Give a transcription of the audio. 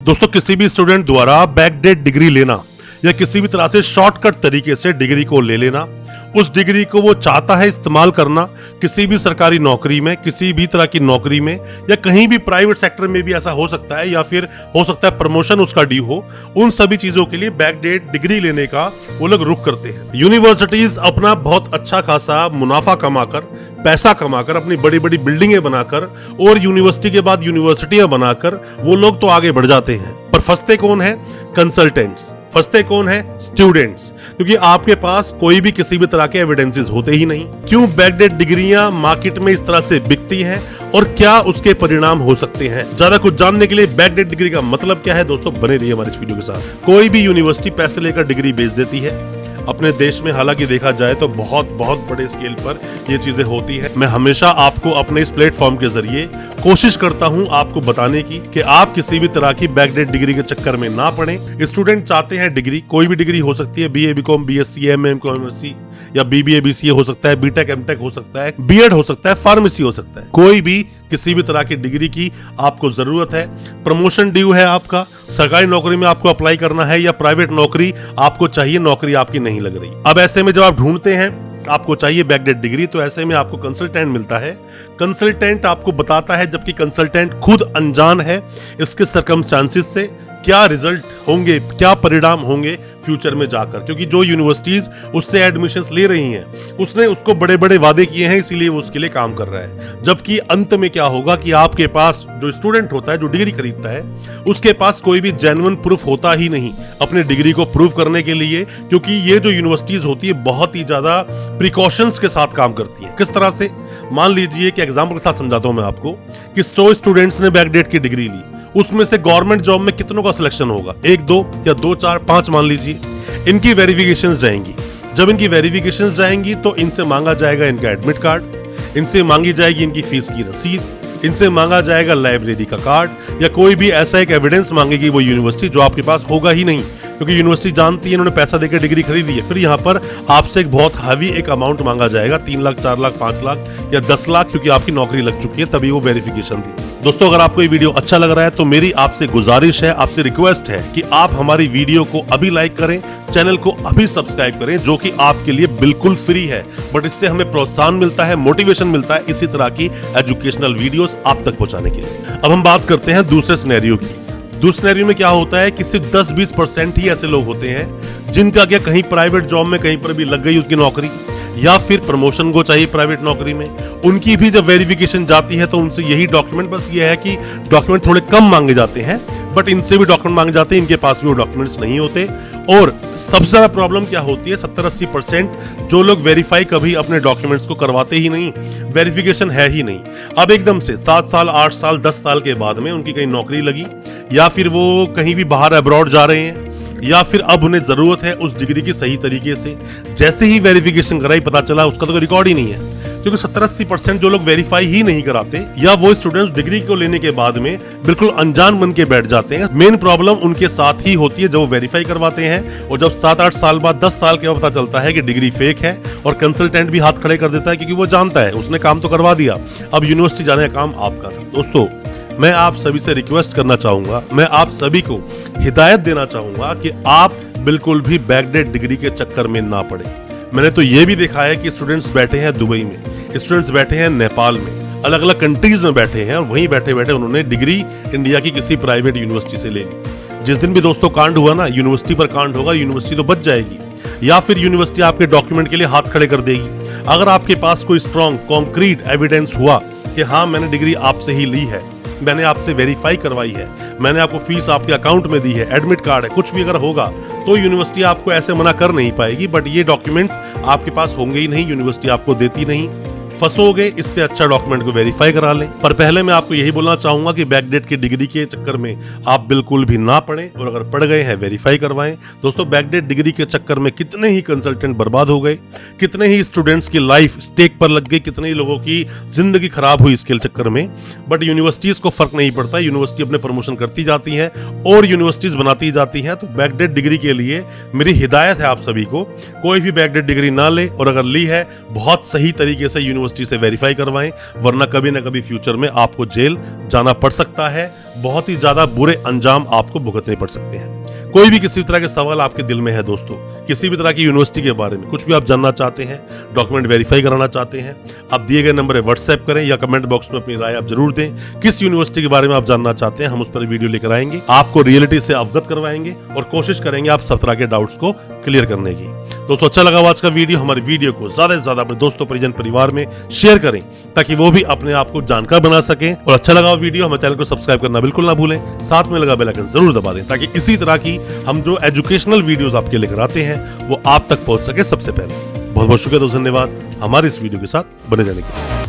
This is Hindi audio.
दोस्तों किसी भी स्टूडेंट द्वारा बैकडेट डिग्री लेना या किसी भी तरह से शॉर्टकट तरीके से डिग्री को ले लेना, उस डिग्री को वो चाहता है इस्तेमाल करना किसी भी सरकारी नौकरी में, किसी भी तरह की नौकरी में या कहीं भी प्राइवेट सेक्टर में भी ऐसा हो सकता है, या फिर हो सकता है प्रमोशन उसका ड्यू हो। उन सभी चीजों के लिए बैकडेट डिग्री लेने का वो लोग रुख करते हैं। यूनिवर्सिटीज अपना बहुत अच्छा खासा मुनाफा कमाकर, पैसा कमाकर, अपनी बड़ी बड़ी बिल्डिंगें बनाकर और यूनिवर्सिटी के बाद यूनिवर्सिटियां बनाकर वो लोग तो आगे बढ़ जाते हैं, पर फंसते कौन है? कंसल्टेंट्स। फंसते कौन है? स्टूडेंट्स। क्योंकि आपके पास कोई भी किसी भी तरह के एविडेंसेस होते ही नहीं। क्यों बैकडेट डिग्रियां मार्केट में इस तरह से बिकती हैं और क्या उसके परिणाम हो सकते हैं? ज्यादा कुछ जानने के लिए बैकडेट डिग्री का मतलब क्या है, दोस्तों बने रहिए हमारे इस वीडियो के साथ। कोई भी यूनिवर्सिटी पैसे लेकर डिग्री बेच देती है अपने देश में, हालांकि देखा जाए तो बहुत बड़े स्केल पर ये चीजें होती है। मैं हमेशा आपको अपने इस प्लेटफॉर्म के जरिए कोशिश करता हूं आपको बताने की कि आप किसी भी तरह की बैकडेट डिग्री के चक्कर में ना पड़े। स्टूडेंट चाहते हैं डिग्री, कोई भी डिग्री हो सकती है, BA, BCom, BSc, MA, MSc या बीबीए, बीसीए हो सकता है, बीटेक, एमटेक हो सकता है, बीएड हो सकता है, फार्मेसी हो सकता है। कोई भी किसी भी तरह की डिग्री की आपको जरूरत है, प्रमोशन ड्यू है आपका, सरकारी नौकरी में आपको अप्लाई करना है या प्राइवेट नौकरी आपको चाहिए, नौकरी आपकी नहीं लग रही। अब ऐसे में जब आप ढूंढते हैं आपको चाहिए बैकडेट डिग्री, तो ऐसे में आपको कंसल्टेंट मिलता है। कंसल्टेंट आपको बताता है, जबकि कंसल्टेंट खुद अनजान है इसके सर्कमस्टांसिस से, क्या रिजल्ट होंगे, क्या परिणाम होंगे फ्यूचर में जाकर। क्योंकि जो यूनिवर्सिटीज उससे एडमिशंस ले रही हैं, उसने उसको बड़े बड़े वादे किए हैं, इसीलिए वो उसके लिए काम कर रहा है। जबकि अंत में क्या होगा कि आपके पास जो स्टूडेंट होता है, जो डिग्री खरीदता है, उसके पास कोई भी जेन्युइन प्रूफ होता ही नहीं अपने डिग्री को प्रूव करने के लिए। क्योंकि ये जो यूनिवर्सिटीज होती है बहुत ही ज्यादा प्रिकॉशंस के साथ काम करती है। किस तरह से? मान लीजिए कि एग्जाम्पल के साथ समझाता हूं मैं आपको कि 100 स्टूडेंट्स ने बैकडेट की डिग्री ली, उसमें से गवर्नमेंट जॉब में कितनों का सिलेक्शन होगा? 1, 2 या 2, 4, 5 मान लीजिए। इनकी वेरिफिकेशंस जाएंगी। जब इनकी वेरिफिकेशंस जाएंगी तो इनसे मांगा जाएगा इनका एडमिट कार्ड, इनसे मांगी जाएगी इनकी फीस की रसीद, इनसे मांगा जाएगा लाइब्रेरी का कार्ड या कोई भी ऐसा एक एविडेंस मांगेगी वो यूनिवर्सिटी, जो आपके पास होगा ही नहीं। क्योंकि यूनिवर्सिटी जानती है इन्होंने पैसा देकर डिग्री खरीदी है। फिर यहाँ पर आपसे एक बहुत हैवी एक अमाउंट मांगा जाएगा, 3 लाख, 4 लाख, 5 लाख या 10 लाख, क्योंकि आपकी नौकरी लग चुकी है, तभी वो वेरिफिकेशन दी। दोस्तों अगर आपको ये वीडियो अच्छा लग रहा है तो मेरी आपसे गुजारिश है, आपसे रिक्वेस्ट है कि आप हमारी वीडियो को अभी लाइक करें, चैनल को अभी सब्सक्राइब करें, जो कि आपके लिए बिल्कुल फ्री है, बट इससे हमें प्रोत्साहन मिलता है, मोटिवेशन मिलता है इसी तरह की एजुकेशनल वीडियोस आप तक पहुंचाने के लिए। अब हम बात करते हैं दूसरे सिनेरियो की। दूसरे सिनेरियो में क्या होता है कि सिर्फ 10-20% ही ऐसे लोग होते हैं जिनका क्या कहीं प्राइवेट जॉब में कहीं पर भी लग गई उसकी नौकरी, या फिर प्रमोशन को चाहिए प्राइवेट नौकरी में। उनकी भी जब वेरिफिकेशन जाती है तो उनसे यही डॉक्यूमेंट, बस ये है कि डॉक्यूमेंट थोड़े कम मांगे जाते हैं, बट इनसे भी डॉक्यूमेंट मांगे जाते हैं, इनके पास भी वो डॉक्यूमेंट्स नहीं होते। और सबसे ज्यादा प्रॉब्लम क्या होती है? 70-80% जो लोग वेरीफाई कभी अपने डॉक्यूमेंट्स को करवाते ही नहीं, वेरिफिकेशन है ही नहीं। अब एकदम से 7 साल, 8 साल, 10 साल के बाद में उनकी कहीं नौकरी लगी, या फिर वो कहीं भी बाहर अब्रॉड जा रहे हैं, या फिर अब उन्हें जरूरत है उस डिग्री की सही तरीके से। जैसे ही वेरिफिकेशन कराई पता चला उसका तो कोई रिकॉर्ड ही नहीं है। क्योंकि 70-80% जो लोग वेरीफाई ही नहीं कराते, या वो स्टूडेंट्स डिग्री को लेने के बाद में बिल्कुल अनजान बन के बैठ जाते हैं। मेन प्रॉब्लम उनके साथ ही होती है जब वो वेरीफाई करवाते हैं, और जब 7-8 साल बाद, 10 साल के बाद पता चलता है कि डिग्री फेक है, और कंसल्टेंट भी हाथ खड़े कर देता है क्योंकि वो जानता है उसने काम तो करवा दिया, अब यूनिवर्सिटी जाने का काम आपका था। दोस्तों मैं आप सभी से रिक्वेस्ट करना चाहूंगा, मैं आप सभी को हिदायत देना चाहूंगा कि आप बिल्कुल भी बैकडेट डिग्री के चक्कर में ना पड़े। मैंने तो ये भी देखा है कि स्टूडेंट्स बैठे हैं दुबई में, स्टूडेंट्स बैठे हैं नेपाल में, अलग अलग कंट्रीज में बैठे हैं, और वहीं बैठे बैठे उन्होंने डिग्री इंडिया की किसी प्राइवेट यूनिवर्सिटी से ले ली। जिस दिन भी दोस्तों कांड हुआ ना, यूनिवर्सिटी पर कांड होगा, यूनिवर्सिटी तो बच जाएगी, या फिर यूनिवर्सिटी आपके डॉक्यूमेंट के लिए हाथ खड़े कर देगी। अगर आपके पास कोई स्ट्रॉन्ग कॉन्क्रीट एविडेंस हुआ कि हाँ मैंने डिग्री आपसे ही ली है, मैंने आपसे वेरीफाई करवाई है, मैंने आपको फीस आपके अकाउंट में दी है, एडमिट कार्ड है, कुछ भी अगर होगा तो यूनिवर्सिटी आपको ऐसे मना कर नहीं पाएगी। बट ये डॉक्यूमेंट्स आपके पास होंगे ही नहीं, यूनिवर्सिटी आपको देती नहीं, फंसोगे। इससे अच्छा डॉक्यूमेंट को वेरीफाई करा लें। पर पहले मैं आपको यही बोलना चाहूंगा कि बैकडेट की डिग्री के चक्कर में आप बिल्कुल भी ना पड़े, और अगर पड़ गए हैं वेरीफाई करवाएं। दोस्तों बैकडेट डिग्री के चक्कर में कितने ही कंसल्टेंट बर्बाद हो गए, कितने ही स्टूडेंट्स की लाइफ स्टेक पर लग गई, कितने ही लोगों की जिंदगी खराब हुई इसके चक्कर में। बट यूनिवर्सिटीज को फर्क नहीं पड़ता, यूनिवर्सिटी अपने प्रमोशन करती जाती है और यूनिवर्सिटीज बनाती जाती हैं। तो बैकडेट डिग्री के लिए मेरी हिदायत है आप सभी को, कोई भी बैकडेट डिग्री ना ले, और अगर ली है बहुत सही तरीके से यूनिवर्सिटी से वेरीफाई करवाएं, वरना कभी ना कभी फ्यूचर में आपको जेल जाना पड़ सकता है। बहुत ही ज्यादा बुरे अंजाम आपको भुगतने पड़ सकते हैं। कोई भी किसी भी तरह के सवाल आपके दिल में है दोस्तों, किसी भी तरह की यूनिवर्सिटी के बारे में कुछ भी आप जानना चाहते हैं, डॉक्यूमेंट वेरीफाई कराना चाहते हैं, आप दिए गए नंबर पर व्हाट्सएप करें या कमेंट बॉक्स में अपनी राय आप जरूर दें। किस यूनिवर्सिटी के बारे में आप जानना चाहते हैं, हम उस पर वीडियो लेकर आएंगे, आपको रियलिटी से अवगत करवाएंगे और कोशिश करेंगे आप सब तरह के डाउट्स को क्लियर करने की। दोस्तों अच्छा लगा आज का वीडियो, हमारी वीडियो को ज्यादा से ज्यादा अपने दोस्तों परिजन परिवार में शेयर करें ताकि वो भी अपने आप को जानकार बना सकें। और अच्छा लगा वीडियो, हमारे चैनल को सब्सक्राइब करना बिल्कुल ना भूलें, साथ में लगा बेल आइकन जरूर दबा दें ताकि इसी तरह की हम जो एजुकेशनल वीडियोस आपके लेकर आते हैं वो आप तक पहुंच सके सबसे पहले। बहुत बहुत शुक्रिया दोस्तों, धन्यवाद हमारे इस वीडियो के साथ बने रहने के लिए।